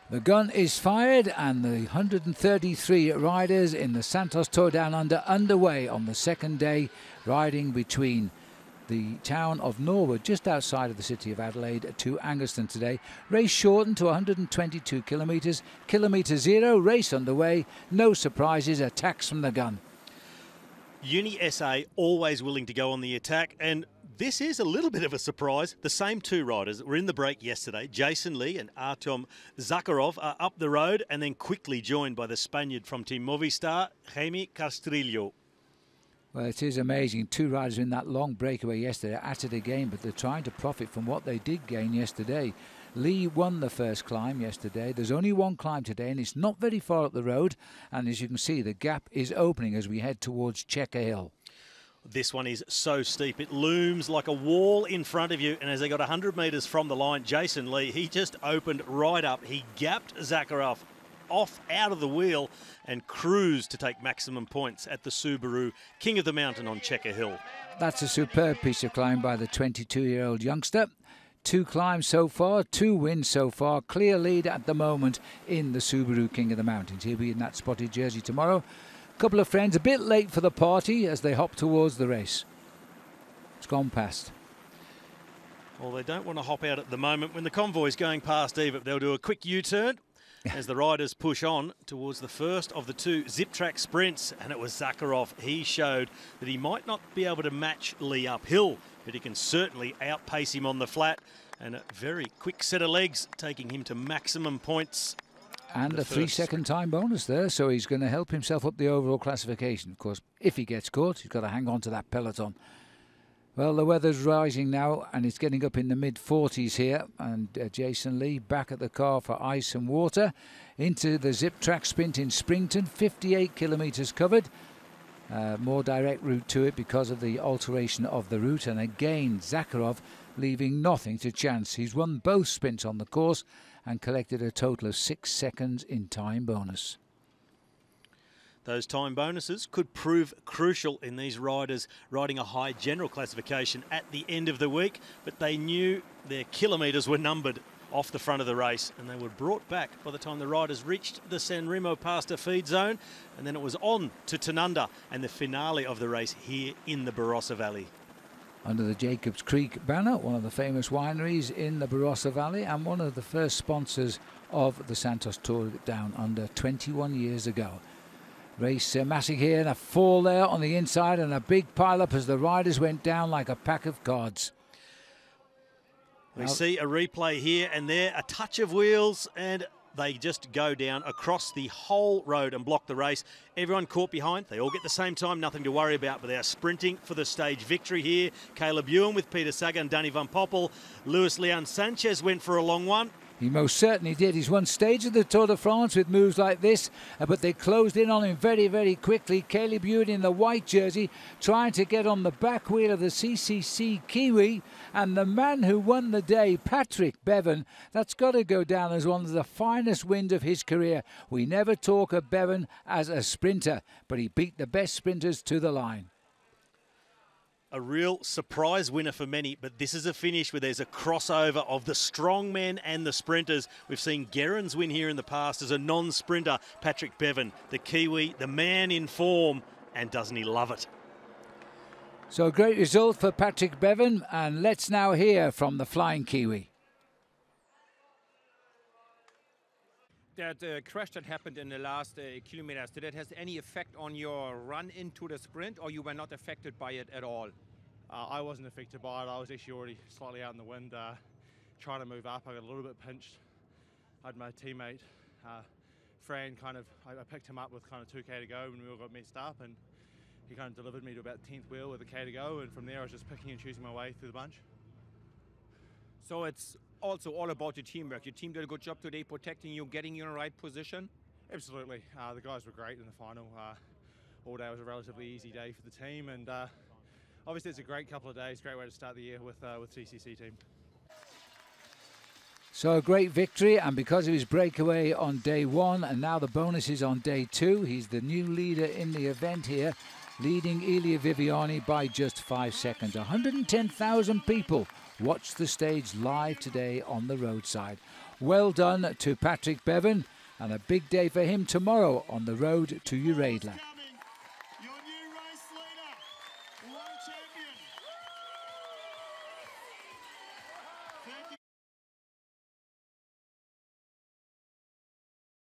The gun is fired and the 133 riders in the Santos Tour Down Under underway on the second day, riding between the town of Norwood, just outside of the city of Adelaide, to Angaston today. Race shortened to 122 kilometres. Kilometre zero, race underway. No surprises, attacks from the gun. Uni SA always willing to go on the attack, and this is a little bit of a surprise. The same two riders that were in the break yesterday, Jason Lee and Artem Zakharov, are up the road and then quickly joined by the Spaniard from Team Movistar, Jaime Castrillo. Well, it is amazing. Two riders in that long breakaway yesterday at it again, but they're trying to profit from what they did gain yesterday. Lee won the first climb yesterday. There's only one climb today, and it's not very far up the road. And as you can see, the gap is opening as we head towards Checker Hill. This one is so steep. It looms like a wall in front of you. And as they got 100 metres from the line, Jason Lee, he just opened right up. He gapped Zakharov off out of the wheel and cruised to take maximum points at the Subaru King of the Mountain on Checker Hill. That's a superb piece of climb by the 22-year-old youngster. 2 climbs so far, 2 wins so far. Clear lead at the moment in the Subaru King of the Mountains. He'll be in that spotted jersey tomorrow. A couple of friends a bit late for the party as they hop towards the race. It's gone past. Well, they don't want to hop out at the moment when the convoy's going past either. They'll do a quick U-turn as the riders push on towards the first of the 2 zip track sprints, and it was Zakharov. He showed that he might not be able to match Lee uphill, but he can certainly outpace him on the flat, and a very quick set of legs taking him to maximum points. And a 3-second time bonus there, so he's going to help himself up the overall classification. Of course, if he gets caught, he's got to hang on to that peloton. Well, the weather's rising now, and it's getting up in the mid-40s here. And Jason Lee back at the car for ice and water. Into the zip track sprint in Springton, 58 kilometres covered. More direct route to it because of the alteration of the route. And again, Zakharov leaving nothing to chance. He's won both sprints on the course and collected a total of 6 seconds in time bonus. Those time bonuses could prove crucial in these riders riding a high general classification at the end of the week, but they knew their kilometres were numbered off the front of the race, and they were brought back by the time the riders reached the San Remo pasta feed zone, and then it was on to Tanunda and the finale of the race here in the Barossa Valley. Under the Jacobs Creek banner, one of the famous wineries in the Barossa Valley and one of the first sponsors of the Santos Tour Down Under 21 years ago. Race massing here, and a fall there on the inside and a big pile-up as the riders went down like a pack of cards. We see a replay here and there, a touch of wheels, and they just go down across the whole road and block the race. Everyone caught behind. They all get the same time, nothing to worry about, but they are sprinting for the stage victory here. Caleb Ewan with Peter Sagan, Danny Van Poppel. Luis Leon Sanchez went for a long one. He most certainly did. He's won stage of the Tour de France with moves like this, but they closed in on him very, very quickly. Caleb Ewan in the white jersey trying to get on the back wheel of the CCC Kiwi, and the man who won the day, Patrick Bevin, that's got to go down as one of the finest wins of his career. We never talk of Bevin as a sprinter, but he beat the best sprinters to the line. A real surprise winner for many, but this is a finish where there's a crossover of the strongmen and the sprinters. We've seen Gerrans win here in the past as a non-sprinter. Patrick Bevin, the Kiwi, the man in form, and doesn't he love it? So a great result for Patrick Bevin, and let's now hear from the Flying Kiwi. That crash that happened in the last kilometers, did it have any effect on your run into the sprint, or you were not affected by it at all? I wasn't affected by it. I was actually already slightly out in the wind, trying to move up. I got a little bit pinched. I had my teammate, Fran, I picked him up with kind of 2K to go when we all got messed up, and he kind of delivered me to about 10th wheel with a K to go, and from there I was just picking and choosing my way through the bunch. So it's also all about your teamwork. Your team did a good job today protecting you, getting you in the right position. Absolutely. The guys were great in the final. All day was a relatively easy day for the team, and obviously it's a great couple of days, great way to start the year with CCC Team. So a great victory, and because of his breakaway on day 1 and now the bonus is on day 2, he's the new leader in the event here. leading Elia Viviani by just 5 seconds. 110,000 people watched the stage live today on the roadside. Well done to Patrick Bevin, and a big day for him tomorrow on the road to Uradla.